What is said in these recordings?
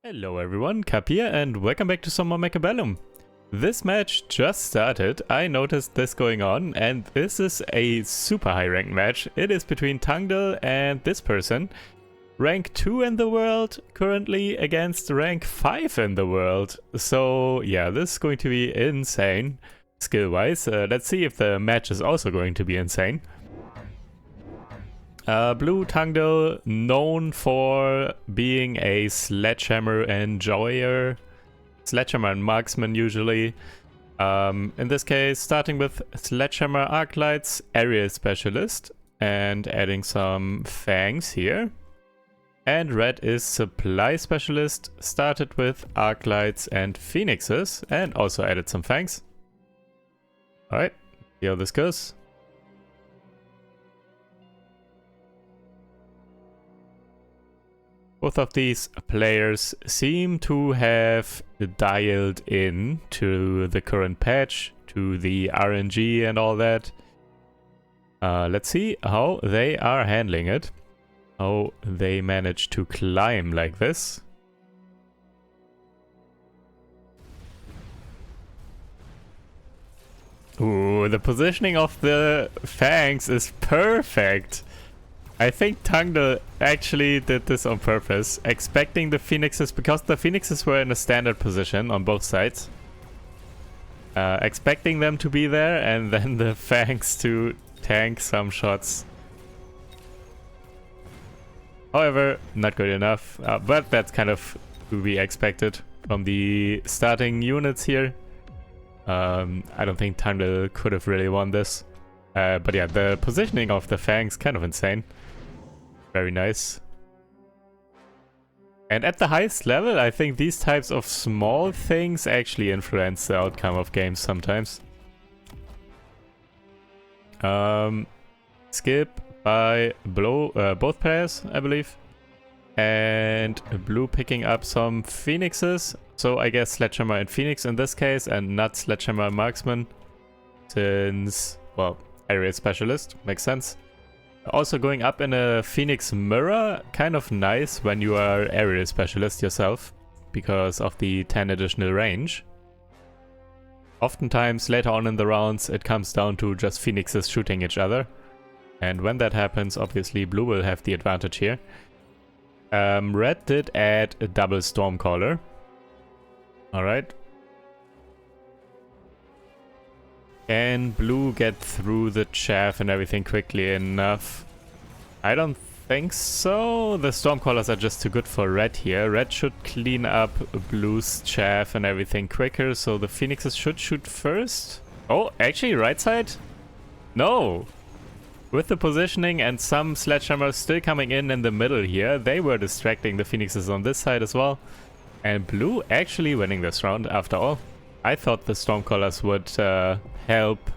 Hello everyone, Cap here and welcome back to some more Mechabellum. This match just started, I noticed this going on, and this is a super high ranked match. It is between Tangdal and this person. Rank 2 in the world, currently against rank 5 in the world. So yeah, this is going to be insane, skill-wise. Let's see if the match is also going to be insane. Blue Tangdal, known for being a sledgehammer enjoyer. Sledgehammer and Marksman usually. In this case, starting with Sledgehammer Arclights, Area Specialist, and adding some fangs here. And red is Supply Specialist, started with Arclights and Phoenixes, and also added some fangs. Alright, see how this goes. Both of these players seem to have dialed in to the current patch, to the RNG and all that. Let's see how they are handling it. How they manage to climb like this. Ooh, the positioning of the fangs is perfect. I think Tangdal actually did this on purpose, expecting the Phoenixes, because the Phoenixes were in a standard position on both sides. Expecting them to be there and then the fangs to tank some shots. However, not good enough, but that's kind of to be expected from the starting units here. I don't think Tangdal could have really won this. But yeah, the positioning of the fangs kind of insane. Very nice. And at the highest level, I think these types of small things actually influence the outcome of games sometimes. Skip by both players, I believe. And blue picking up some Phoenixes. So I guess Sledgehammer and Phoenix in this case, and not Sledgehammer and Marksman. Since, well, Area Specialist, makes sense. Also going up in a Phoenix mirror, kind of nice when you are Area Specialist yourself, because of the 10 additional range. Oftentimes later on in the rounds it comes down to just Phoenixes shooting each other. And when that happens, obviously blue will have the advantage here. Red did add a double Stormcaller. Alright. Can blue get through the chaff and everything quickly enough? I don't think so. The Stormcallers are just too good for red here. Red should clean up blue's chaff and everything quicker, so the Phoenixes should shoot first. Oh, actually right side? No! With the positioning and some Sledgehammers still coming in the middle here, they were distracting the Phoenixes on this side as well. And blue actually winning this round after all. I thought the Stormcallers would help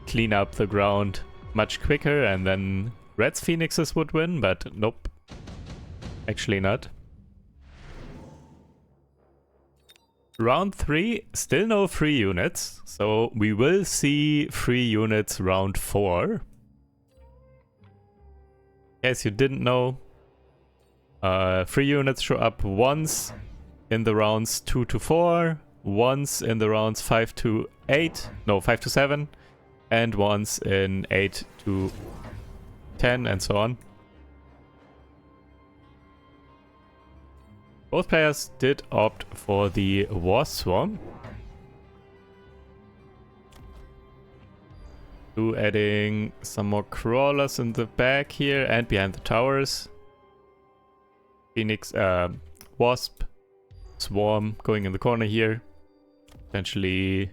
clean up the ground much quicker and then red's Phoenixes would win, but nope. Actually not. Round 3, still no free units, so we will see free units round 4. In case you didn't know, free units show up once in the rounds 2 to 4. Once in the rounds 5 to 7, and once in 8 to 10, and so on. Both players did opt for the Wasp Swarm. Blue adding some more crawlers in the back here and behind the towers. Phoenix, Wasp Swarm going in the corner here. Potentially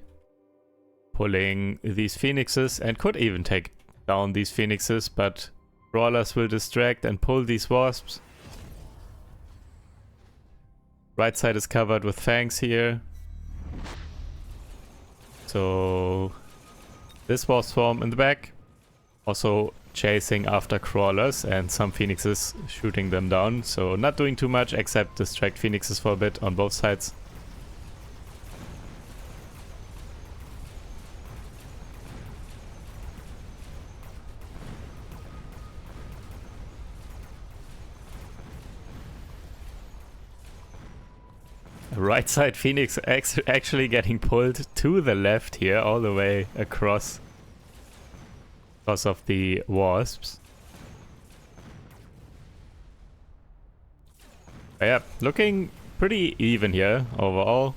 pulling these Phoenixes, and could even take down these Phoenixes, but crawlers will distract and pull these Wasps. Right side is covered with fangs here. So this Wasp Swarm in the back. Also chasing after crawlers and some Phoenixes shooting them down. So not doing too much except distract Phoenixes for a bit on both sides. Right side Phoenix actually getting pulled to the left here, all the way across because of the Wasps. But yeah, looking pretty even here overall.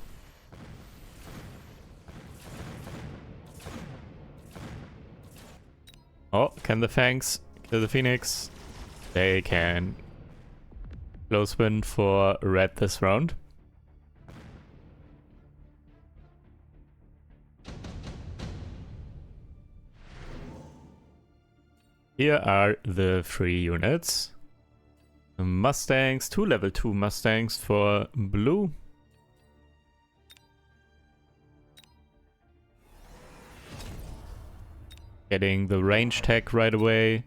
Oh, can the Fangs kill the Phoenix? They can. Close win for red this round. Here are the 3 units. Mustangs, 2 level 2 Mustangs for blue. Getting the range tag right away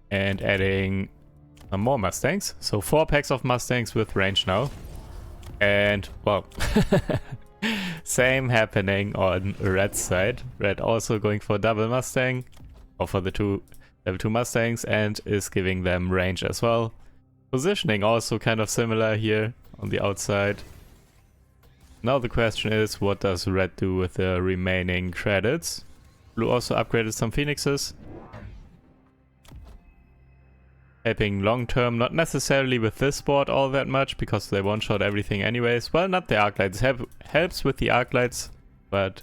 and adding some more Mustangs. So 4 packs of Mustangs with range now. And, well, same happening on red side. Red also going for double Mustang, or for the 2 level 2 Mustangs, and is giving them range as well. Positioning also kind of similar here on the outside. Now the question is, what does red do with the remaining credits? Blue also upgraded some Phoenixes. Helping long term, not necessarily with this board all that much, because they one-shot everything anyways. Well, not the Arclights. Helps with the Arclights, but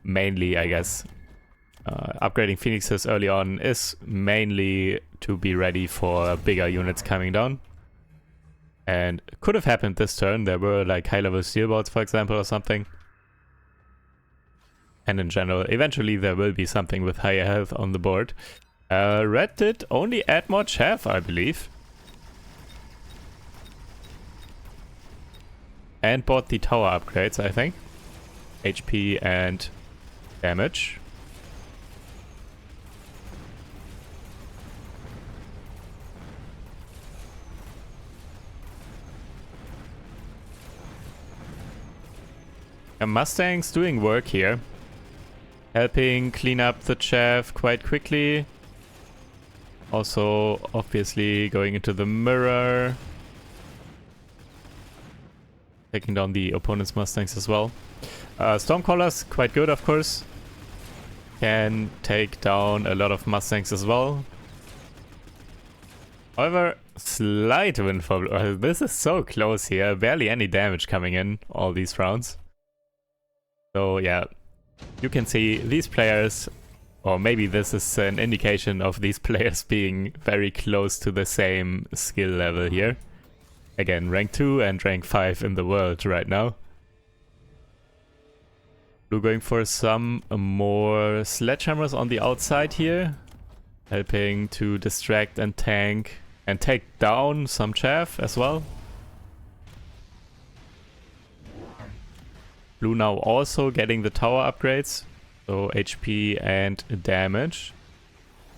mainly, I guess, upgrading Phoenixes early on is mainly to be ready for bigger units coming down. And could have happened this turn. There were like high-level steel boards, for example, or something. And in general, eventually there will be something with higher health on the board. Red did only add more chaff, I believe. And bought the tower upgrades, I think. HP and damage. Mustang's doing work here. Helping clean up the chaff quite quickly. Also, obviously, going into the mirror. Taking down the opponent's Mustangs as well. Stormcaller's quite good, of course. Can take down a lot of Mustangs as well. However, slight win for blue. This is so close here. Barely any damage coming in all these rounds. So yeah, you can see these players, or maybe this is an indication of these players being very close to the same skill level here. Again, rank 2 and rank 5 in the world right now. Blue going for some more sledgehammers on the outside here. Helping to distract and tank and take down some chaff as well. Blue now also getting the tower upgrades, so HP and damage.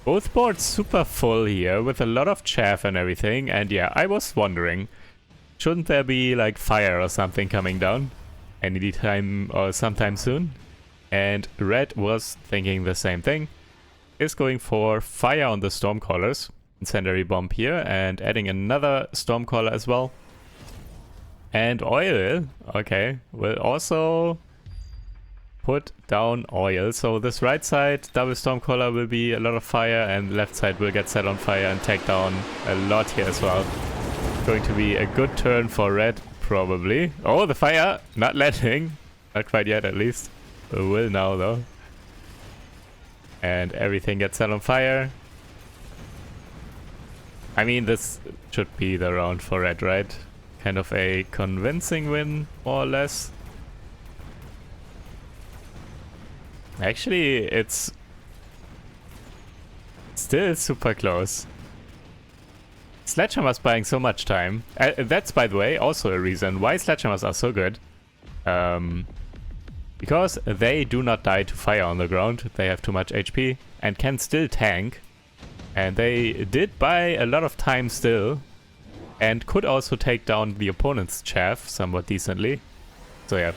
Both boards super full here with a lot of chaff and everything, and yeah, I was wondering, shouldn't there be like fire or something coming down anytime or sometime soon? And red was thinking the same thing. Is going for fire on the Stormcallers, incendiary bomb here, and adding another Stormcaller as well. And oil, okay, will also put down oil. So this right side, double Stormcaller will be a lot of fire, and left side will get set on fire and take down a lot here as well. Going to be a good turn for red, probably. Oh, the fire, not letting. Not quite yet, at least. It will now, though. And everything gets set on fire. I mean, this should be the round for red, right? Kind of a convincing win, more or less. Actually, it's still super close. Sledgehammer's buying so much time. That's, by the way, also a reason why Sledgehammers are so good. Because they do not die to fire on the ground. They have too much HP and can still tank. And they did buy a lot of time still. And could also take down the opponent's chaff somewhat decently. So yeah,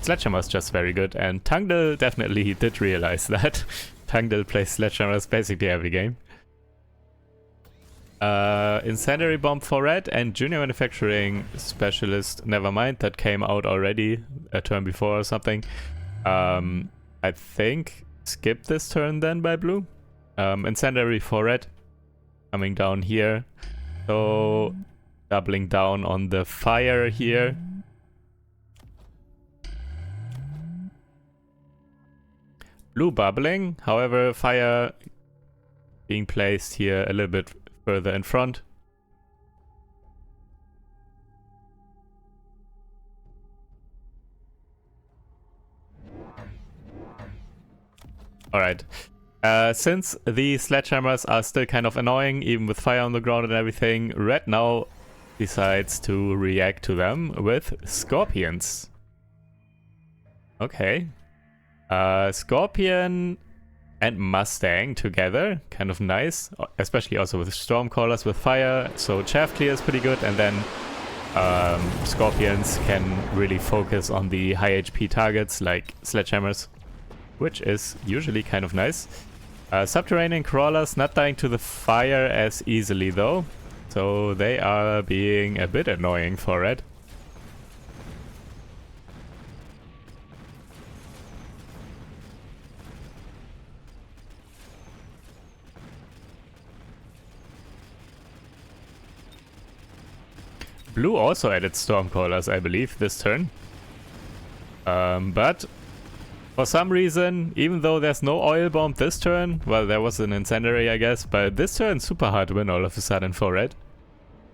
Sledgehammer's just very good. And Tungdil definitely did realize that. Tungdil plays Sledgehammers basically every game. Incendiary Bomb for red and Junior Manufacturing Specialist, never mind, that came out already a turn before or something. I think skip this turn then by blue. Incendiary for red coming down here. So doubling down on the fire here. Blue bubbling, however, fire being placed here a little bit further in front. Alright. Since the sledgehammers are still kind of annoying, even with fire on the ground and everything, red now decides to react to them with scorpions. Okay. Scorpion and Mustang together, kind of nice, especially also with Stormcallers with fire, so chaff clear is pretty good, and then Scorpions can really focus on the high HP targets like sledgehammers, which is usually kind of nice. Subterranean Crawlers not dying to the fire as easily though, so they are being a bit annoying for red. Blue also added Stormcallers, I believe, this turn. But for some reason, even though there's no oil bomb this turn, well, there was an incendiary, I guess, but this turn super hard win all of a sudden for red.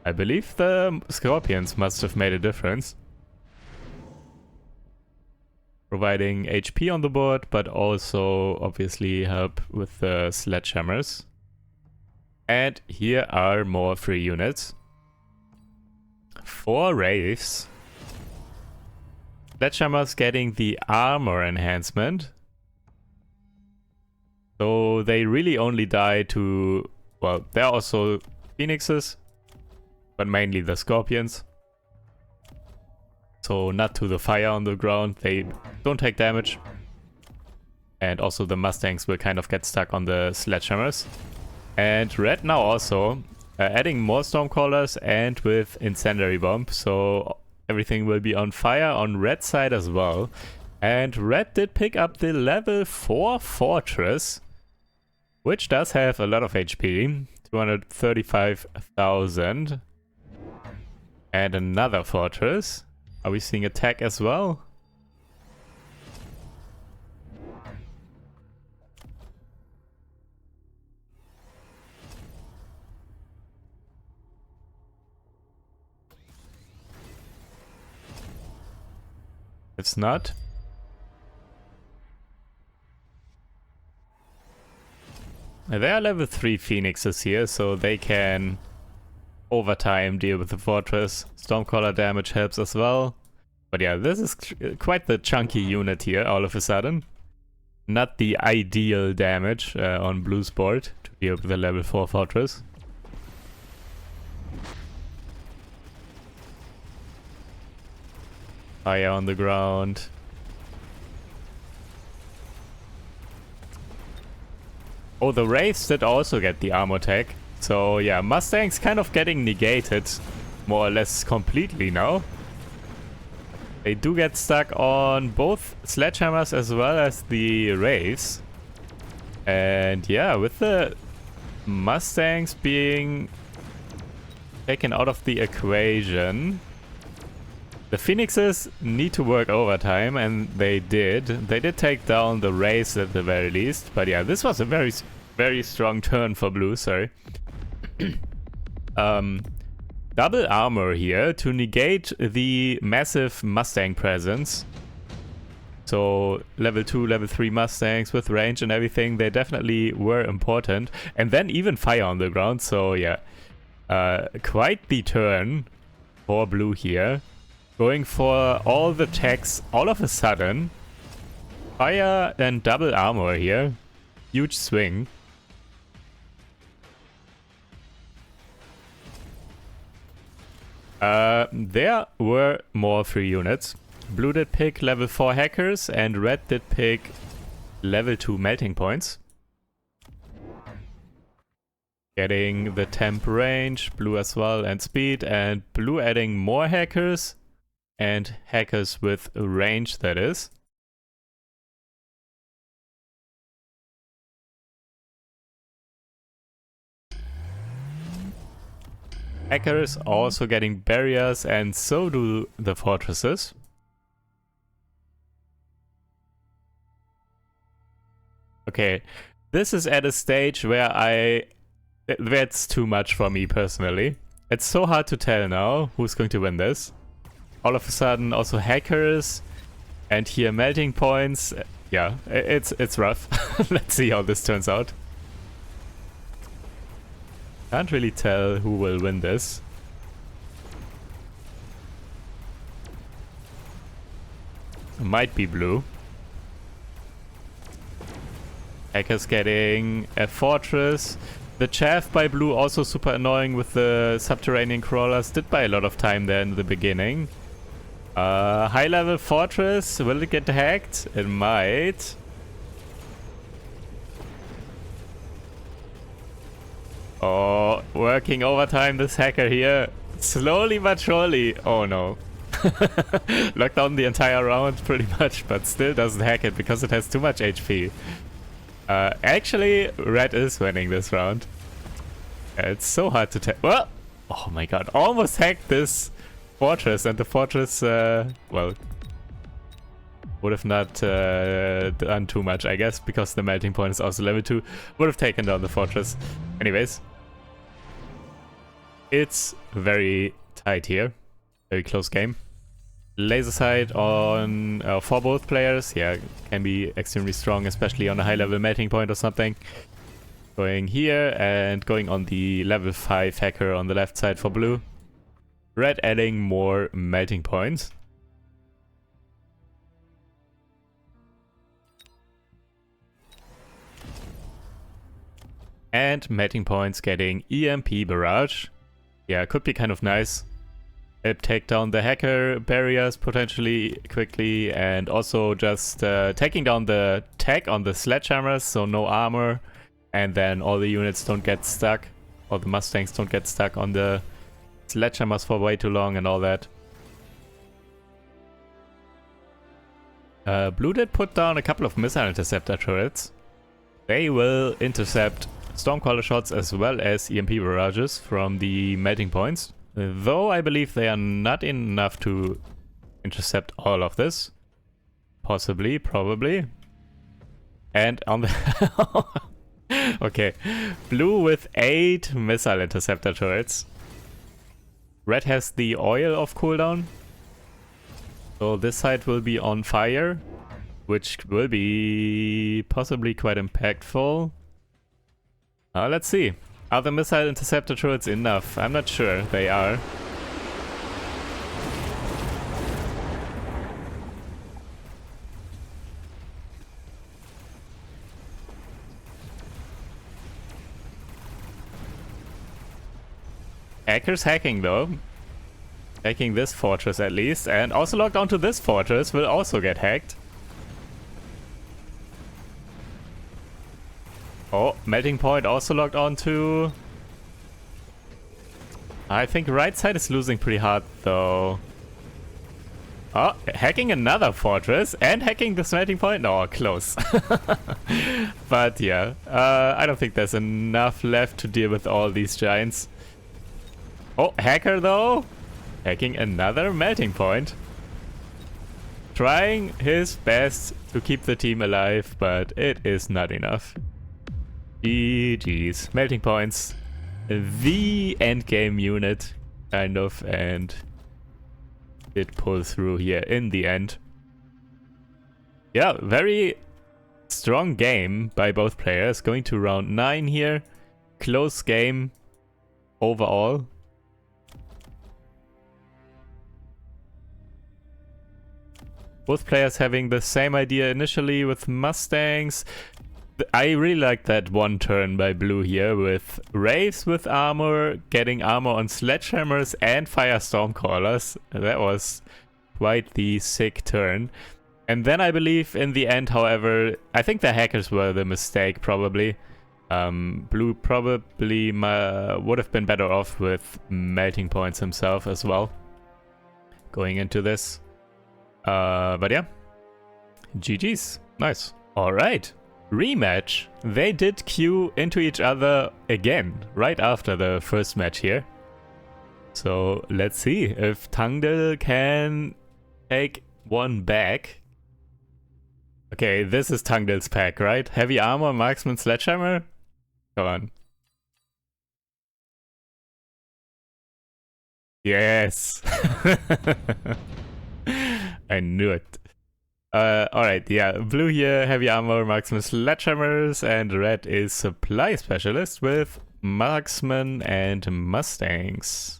I believe the Scorpions must have made a difference. Providing HP on the board, but also obviously help with the sledgehammers. And here are more free units. 4 Wraiths. Sledgehammers getting the armor enhancement. So they really only die to... well, there are also Phoenixes, but mainly the Scorpions. So not to the fire on the ground, they don't take damage. And also the Mustangs will kind of get stuck on the sledgehammers. And red now also adding more Stormcallers and with Incendiary Bomb, so everything will be on fire on red side as well. And red did pick up the level 4 Fortress, which does have a lot of HP, 235,000. And another Fortress. Are we seeing attack as well? It's not. There are level 3 Phoenixes here, so they can over time deal with the fortress. Stormcaller damage helps as well. But yeah, this is quite the chunky unit here all of a sudden. Not the ideal damage on blue's board to deal with the level 4 fortress. Fire on the ground. Oh, the Wraiths did also get the armor tag. So yeah, Mustang's kind of getting negated more or less completely now. They do get stuck on both sledgehammers as well as the Wraiths. And yeah, with the Mustangs being taken out of the equation, the Phoenixes need to work overtime, and they did. They did take down the Wraiths at the very least. But yeah, this was a very, very strong turn for blue, sorry. Double armor here to negate the massive Mustang presence. So level 2, level 3 Mustangs with range and everything, they definitely were important. And then even fire on the ground, so yeah. Quite the turn for blue here. Going for all the tags all of a sudden. Fire and double armor here. Huge swing. There were more free units. Blue did pick level 4 hackers and red did pick level 2 melting points. Getting the temp range, blue as well, and speed, and blue adding more hackers, and hackers with range, that is. Hackers also getting barriers, and so do the fortresses. Okay, this is at a stage where that's too much for me personally. It's so hard to tell now who's going to win this. All of a sudden also hackers, and here melting points. Yeah, it's rough. Let's see how this turns out. Can't really tell who will win this. Might be blue. Hackers getting a fortress. The chaff by blue also super annoying with the subterranean crawlers. Did buy a lot of time there in the beginning. High level fortress. Will it get hacked? It might. Oh, working overtime this hacker here. Slowly but surely. Oh no. Locked down the entire round pretty much, but still doesn't hack it because it has too much HP. Actually, red is winning this round. It's so hard to tell. Well, oh my god, almost hacked this fortress, and the fortress, well, would have not done too much, I guess, because the melting point is also level 2. Would have taken down the fortress. Anyways, it's very tight here. Very close game. Laser sight on for both players, yeah, can be extremely strong, especially on a high level melting point or something. Going here and going on the level 5 hacker on the left side for blue. Red adding more melting points. And melting points getting EMP barrage. Yeah, could be kind of nice. Take down the hacker barriers potentially quickly, and also just taking down the tech on the sledgehammers, so no armor, and then all the units don't get stuck, or the Mustangs don't get stuck on the sledgehammers for way too long and all that. Blue did put down a couple of missile interceptor turrets. They will intercept Stormcaller shots as well as EMP barrages from the melting points. Though I believe they are not enough to intercept all of this. Possibly, probably. And on the... okay. Blue with 8 missile interceptor turrets. Red has the oil off cooldown. So this side will be on fire, which will be possibly quite impactful. Let's see. Are the missile interceptor turrets enough? I'm not sure they are. Hackers hacking though. Hacking this fortress at least, and also locked onto this fortress will also get hacked. Oh, melting point also locked onto. I think right side is losing pretty hard though. Oh, hacking another fortress and hacking the melting point? No, close. But yeah, I don't think there's enough left to deal with all these giants. Oh, hacker though. Hacking another melting point. Trying his best to keep the team alive, but it is not enough. GG's. Melting points. The endgame unit, kind of, and did pull through here in the end. Yeah, very strong game by both players. Going to round 9 here. Close game overall. Both players having the same idea initially with Mustangs. I really like that one turn by blue here with Wraiths with armor, getting armor on sledgehammers and fire stormcallers. That was quite the sick turn. And then I believe in the end, however, I think the hackers were the mistake probably. Blue probably would have been better off with melting points himself as well, going into this. But yeah, GG's. Nice. Alright, rematch. They did queue into each other again, right after the first match here. So let's see if Tangdil can take one back. Okay, this is Tangdil's pack, right? Heavy armor, marksman, sledgehammer? Come on. Yes! I knew it. Alright, yeah. Blue here, heavy armor, marksman, sledgehammers, and red is supply specialist with marksman and mustangs.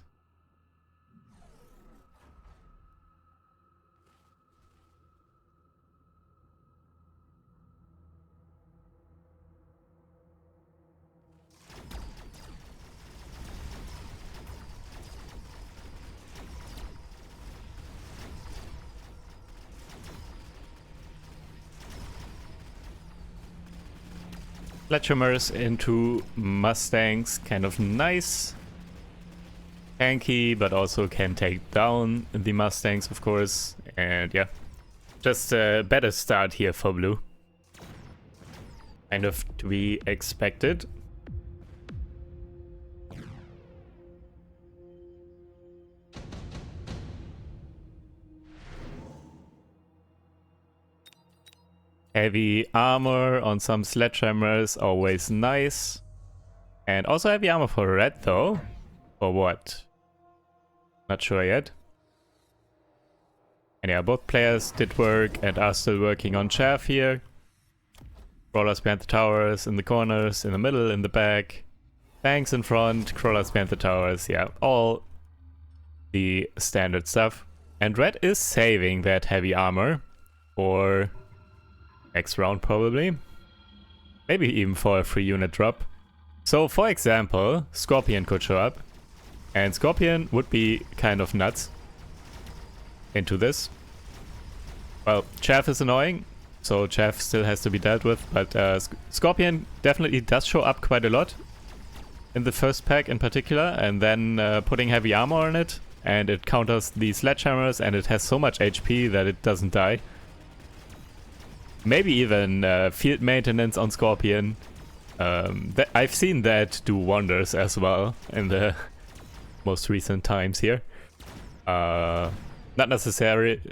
Sledgehammers into Mustangs, kind of nice. Tanky, but also can take down the Mustangs, of course. And yeah, just a better start here for blue. Kind of to be expected. Heavy armor on some sledgehammers, always nice. And also heavy armor for red though. For what? Not sure yet. And yeah, both players did work and are still working on chaff here. Crawlers behind the towers, in the corners, in the middle, in the back. Tanks in front, crawlers behind the towers, yeah, all the standard stuff. And red is saving that heavy armor for next round probably. Maybe even for a free unit drop. So for example, Scorpion could show up. And Scorpion would be kind of nuts into this. Well, chaff is annoying, so chaff still has to be dealt with. But Scorpion definitely does show up quite a lot in the first pack in particular. And then putting heavy armor on it. And it counters the sledgehammers and it has so much HP that it doesn't die. Maybe even field maintenance on Scorpion. I've seen that do wonders as well in the most recent times here. Not necessary,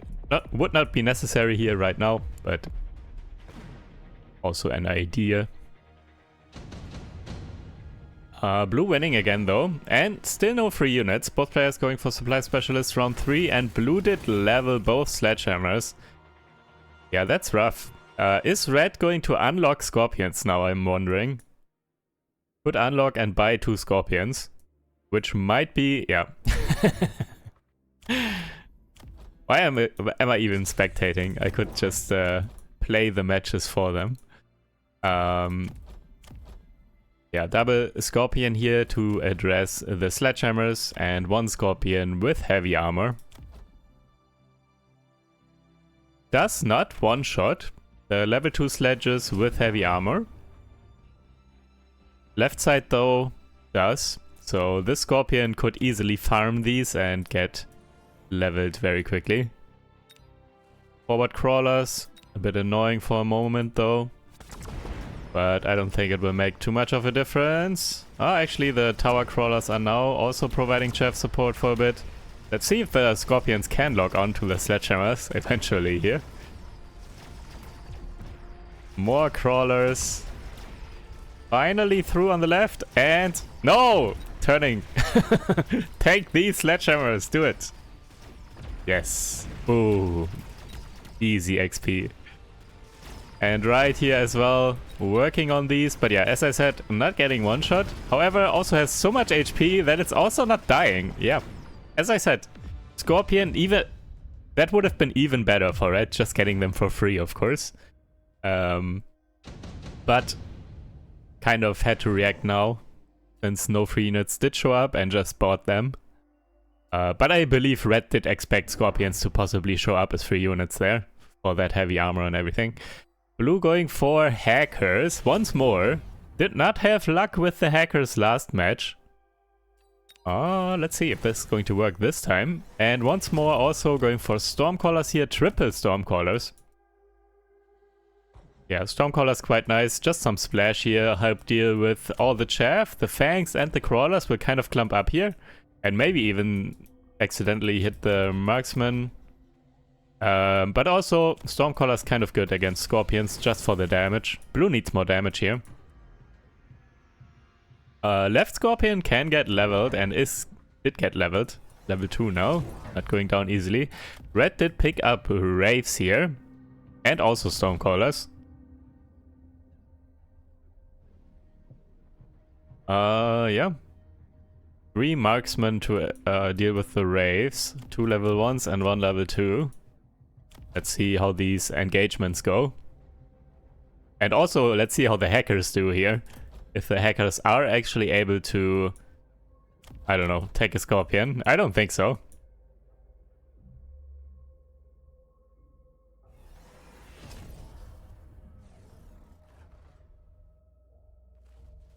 would not be necessary here right now, but also an idea. Blue winning again though, and still no free units. Both players going for supply specialist round 3, and blue did level both sledgehammers. Yeah, that's rough. Is red going to unlock scorpions now, I'm wondering? Could unlock and buy 2 scorpions. Which might be... yeah. Why am I even spectating? I could just play the matches for them. Yeah, double scorpion here to address the sledgehammers, and 1 scorpion with heavy armor. Does not one-shot the level 2 sledges with heavy armor. Left side though does. So this scorpion could easily farm these and get leveled very quickly. Forward crawlers, a bit annoying for a moment though. But I don't think it will make too much of a difference. Oh, actually the tower crawlers are now also providing chaff support for a bit. Let's see if the scorpions can lock onto the sledgehammers eventually here. More crawlers. Finally through on the left, and no! Turning. Take these sledgehammers, do it. Yes. Ooh. Easy XP. And right here as well, working on these. But yeah, as I said, not getting one shot. However, also has so much HP that it's also not dying. Yeah. As I said, Scorpion, even... that would have been even better for red, just getting them for free, of course. But kind of had to react now, since no free units did show up and just bought them. But I believe red did expect scorpions to possibly show up as free units there, for that heavy armor and everything. Blue going for hackers once more. Did not have luck with the hackers last match. Let's see if this is going to work this time. And once more also going for Stormcallers here, triple Stormcallers. Yeah, Stormcaller's quite nice. Just some splash here, help deal with all the chaff. The fangs and the crawlers will kind of clump up here. And maybe even accidentally hit the Marksman. But also, Stormcaller's kind of good against Scorpions, just for the damage. Blue needs more damage here. Left Scorpion can get leveled and did get leveled. Level 2 now, not going down easily. Red did pick up Wraiths here. And also Stormcallers. Yeah. 3 Marksmen to deal with the Wraiths. 2 level 1s and 1 level 2. Let's see how these engagements go. And also, let's see how the hackers do here. If the hackers are actually able to, I don't know, take a Scorpion. I don't think so.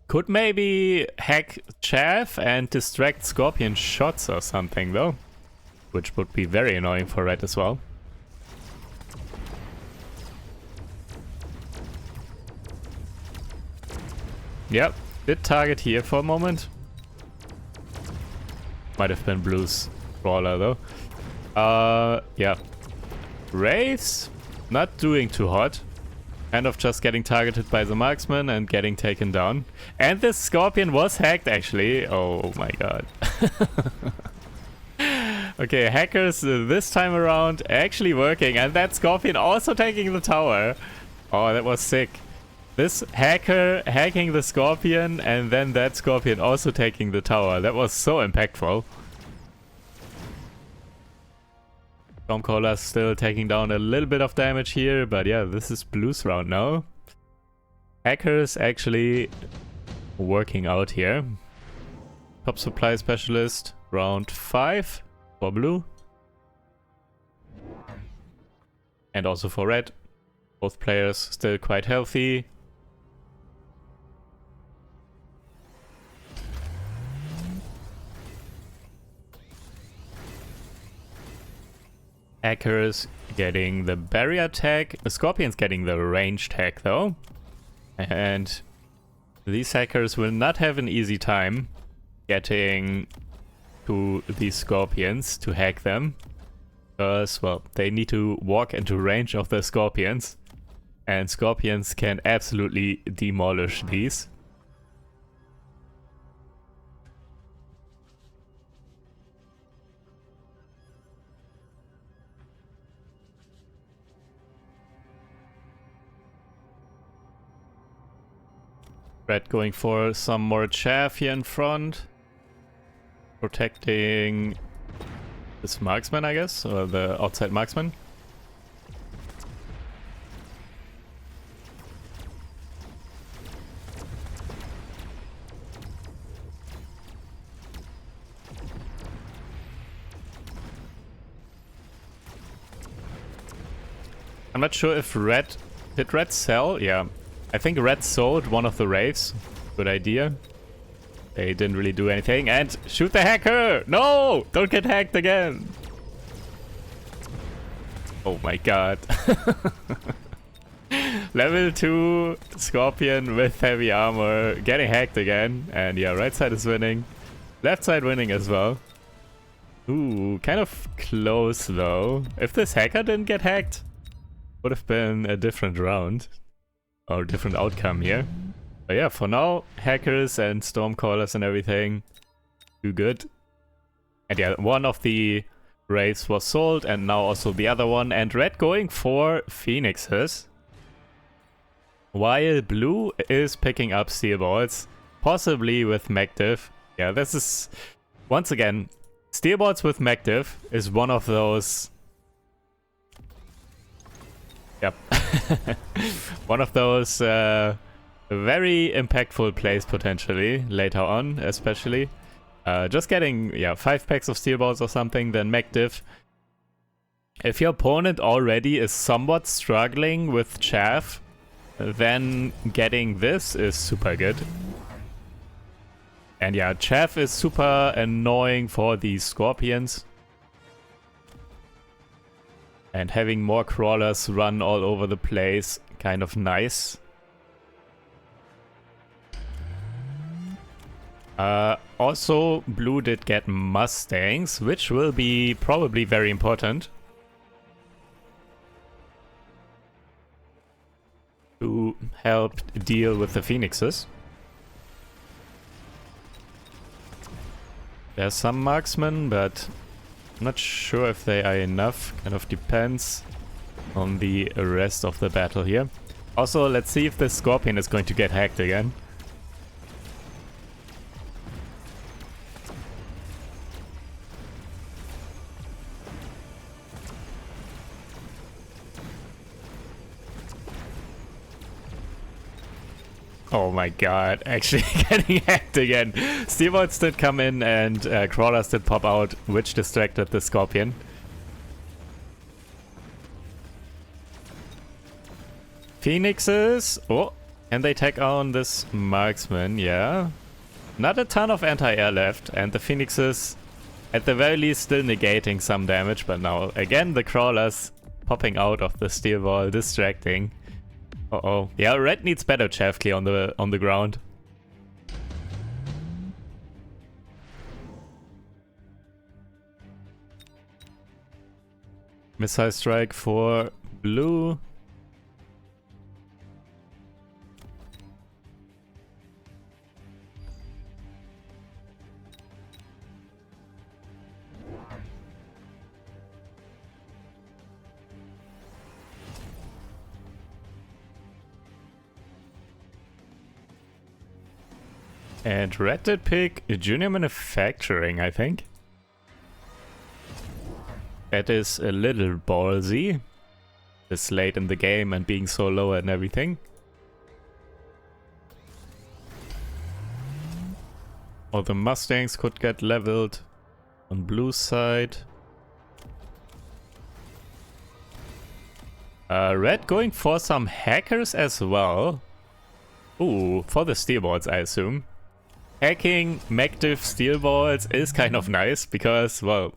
Could maybe hack chaff and distract Scorpion shots or something though. Which would be very annoying for Red as well. Yep, did target here for a moment. Might have been Blue's Brawler though. Yeah. Wraiths, not doing too hot. Kind of just getting targeted by the Marksman and getting taken down. And this Scorpion was hacked actually. Oh my god. Okay, hackers this time around actually working. And that Scorpion also taking the tower. Oh, that was sick. This hacker hacking the Scorpion and then that Scorpion also taking the tower. That was so impactful. Stormcaller still taking down a little bit of damage here, but yeah, this is Blue's round now. Hackers actually working out here. Top supply specialist, round 5 for Blue. And also for Red. Both players still quite healthy. Hackers getting the barrier tag. The Scorpion's getting the range tag though. And these hackers will not have an easy time getting to these Scorpions to hack them. Because, well, they need to walk into range of the Scorpions. And Scorpions can absolutely demolish these. Red going for some more chaff here in front. Protecting this Marksman, I guess, or the outside Marksman. I'm not sure if Red... Did Red sell? Yeah. I think Red sold one of the Wraiths. Good idea. They didn't really do anything. And shoot the hacker! No! Don't get hacked again! Oh my god. Level 2 Scorpion with heavy armor. Getting hacked again. And yeah, right side is winning. Left side winning as well. Ooh, kind of close though. If this hacker didn't get hacked, would have been a different round. Or different outcome here. But yeah, for now, hackers and Stormcallers and everything, do good. And yeah, one of the Wraiths was sold and now also the other one. And Red going for Phoenixes. While Blue is picking up Steel Balls, possibly with Mecdiv. Yeah, this is, once again, Steel Balls with Mecdiv is one of those... Yep. One of those very impactful plays potentially later on, especially. Just getting 5 packs of Steel Balls or something, then Mecdiv. If your opponent already is somewhat struggling with chaff, then getting this is super good. And yeah, chaff is super annoying for these scorpions. And having more crawlers run all over the place, kind of nice. Also, blue did get Mustangs, which will be probably very important to help deal with the phoenixes. There's some marksmen, but I'm not sure if they are enough. Kind of depends on the rest of the battle here. Also, let's see if the scorpion is going to get hacked again. Oh my god, actually getting hacked again. Steelbolts did come in and crawlers did pop out, which distracted the scorpion. Phoenixes. Oh, and they take on this marksman, yeah. Not a ton of anti-air left, and the phoenixes at the very least still negating some damage, but now again the crawlers popping out of the steel wall, distracting. Uh-oh. Yeah, red needs better chaff clear on the ground. Missile strike for blue. And red did pick junior manufacturing, I think. That is a little ballsy. This late in the game and being so low and everything. Or the Mustangs could get leveled on blue side. Red going for some hackers as well. Ooh, for the steelboards, I assume. Hacking Mechabellum steelboards is kind of nice because, well,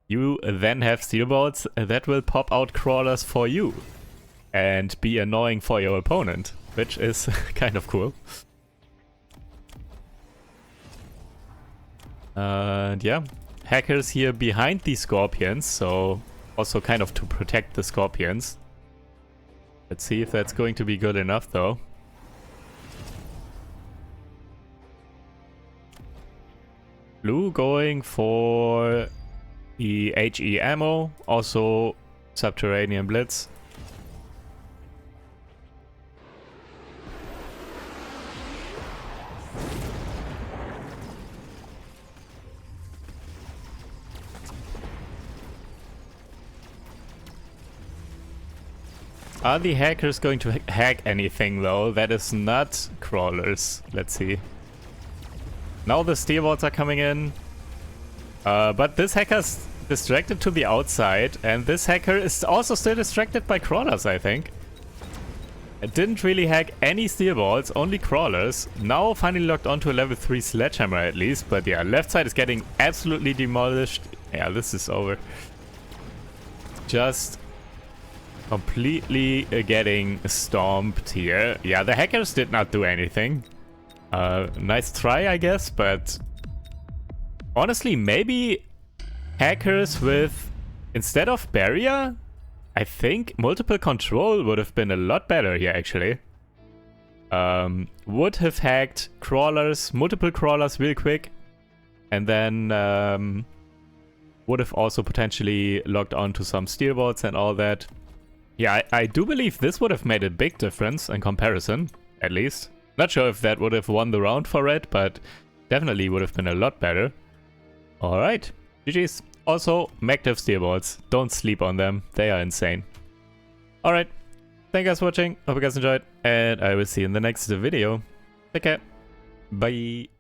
you then have steelboards that will pop out crawlers for you and be annoying for your opponent, which is kind of cool. And yeah, hackers here behind the scorpions, so also kind of to protect the scorpions. Let's see if that's going to be good enough though. Blue going for the HE ammo, also subterranean blitz. Are the hackers going to hack anything though? That is not crawlers. Let's see. Now the steelboards are coming in. But this hacker's distracted to the outside, and this hacker is also still distracted by crawlers, I think. It didn't really hack any steelboards, only crawlers. Now finally locked onto a level 3 sledgehammer at least, but yeah, left side is getting absolutely demolished. Yeah, this is over. Just completely getting stomped here. Yeah, the hackers did not do anything. Nice try, I guess, but honestly, maybe hackers with, instead of barrier, I think multiple control would have been a lot better here, actually. Would have hacked crawlers, multiple crawlers real quick, and then would have also potentially locked onto some steelboards and all that. Yeah, I do believe this would have made a big difference in comparison, at least. Not sure if that would have won the round for red, but definitely would have been a lot better. Alright, GG's. Also, Mechabellum steelboards. Don't sleep on them. They are insane. Alright, thank you guys for watching. Hope you guys enjoyed, and I will see you in the next video. Take care. Bye.